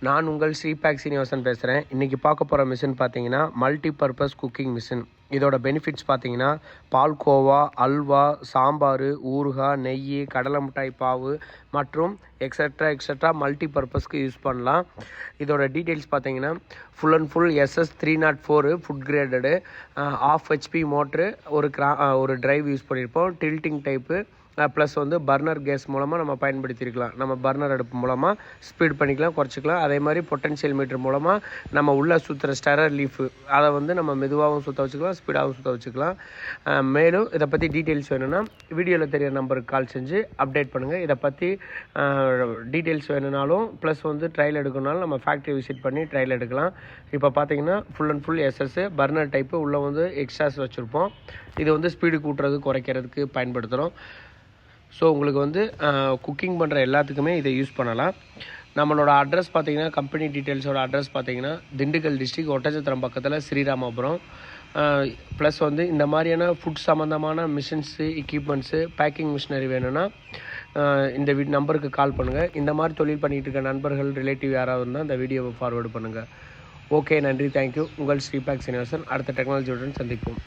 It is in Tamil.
நான் உங்கள் ஸ்ரீபேக் சீனிவாசன் பேசுகிறேன். இன்றைக்கி பார்க்க போகிற மிஷின் பார்த்தீங்கன்னா மல்டி பர்பஸ் குக்கிங் மிஷின். இதோட பெனிஃபிட்ஸ் பார்த்தீங்கன்னா பால்கோவா, அல்வா, சாம்பார், ஊறுகாய், நெய், கடலை மிட்டாய் பாவு மற்றும் எக்ஸட்ரா மல்டி பர்பஸ்க்கு யூஸ் பண்ணலாம். இதோட டீட்டெயில்ஸ் பார்த்தீங்கன்னா full and full SS 304 food graded, 1/2 HP motor, ஒரு டிரைவ் யூஸ் பண்ணியிருப்போம், டில்ட்டிங் டைப்பு, ப்ளஸ் வந்து பர்னர் கேஸ் மூலமாக நம்ம பயன்படுத்தியிருக்கலாம். நம்ம பர்னர் அடுப்பு மூலமாக ஸ்பீட் பண்ணிக்கலாம், குறைச்சிக்கலாம். அதே மாதிரி பொட்டன்ஷியல் மீட்டர் மூலமாக நம்ம உள்ளே சுற்றுற ஸ்டெரர் லீஃபு அதை வந்து நம்ம மெதுவாகவும் சுற்ற வச்சுக்கலாம், ஸ்பீடாகவும் சுற்ற வச்சுக்கலாம். மேலும் இதை பற்றி டீட்டெயில்ஸ் வேணும்னா வீடியோவில் தெரியிற நம்பருக்கு கால் செஞ்சு அப்டேட் பண்ணுங்கள். இதை பற்றி டீட்டெயில்ஸ் வேணும்னாலும் ப்ளஸ் வந்து ட்ரையல் எடுக்கணுனாலும் நம்ம ஃபேக்ட்ரி விசிட் பண்ணி ட்ரையல் எடுக்கலாம். இப்போ பார்த்தீங்கன்னா full and full SS burner type, உள்ளே வந்து எக்ஸ்ட்ராஸ் வச்சுருப்போம். இது வந்து ஸ்பீடு கூட்டுறது குறைக்கிறதுக்கு பயன்படுத்துகிறோம். ஸோ உங்களுக்கு வந்து குக்கிங் பண்ணுற எல்லாத்துக்குமே இதை யூஸ் பண்ணலாம். நம்மளோட அட்ரஸ் பார்த்தீங்கன்னா, கம்பெனி டீட்டெயில்ஸோட அட்ரஸ் பார்த்தீங்கன்னா திண்டுக்கல் டிஸ்ட்ரிக்ட் ஒட்டச்சத்திரம் பக்கத்தில் ஸ்ரீராமபுரம். ப்ளஸ் வந்து இந்த மாதிரியான ஃபுட் சம்மந்தமான மிஷின்ஸு, எக்யூப்மெண்ட்ஸு, பேக்கிங் மிஷினரி வேணும்னா இந்த நம்பருக்கு கால் பண்ணுங்கள். இந்த மாதிரி தொழில் பண்ணிகிட்டு இருக்க நண்பர்கள், ரிலேட்டிவ் யாராவது இருந்தால் இந்த வீடியோவை ஃபார்வேர்டு பண்ணுங்கள். ஓகே, நன்றி, தேங்க்யூ. உங்கள் ஸ்ரீபேக் சீனிவாசன். அடுத்த டெக்னாலஜியுடன் சந்திப்போம்.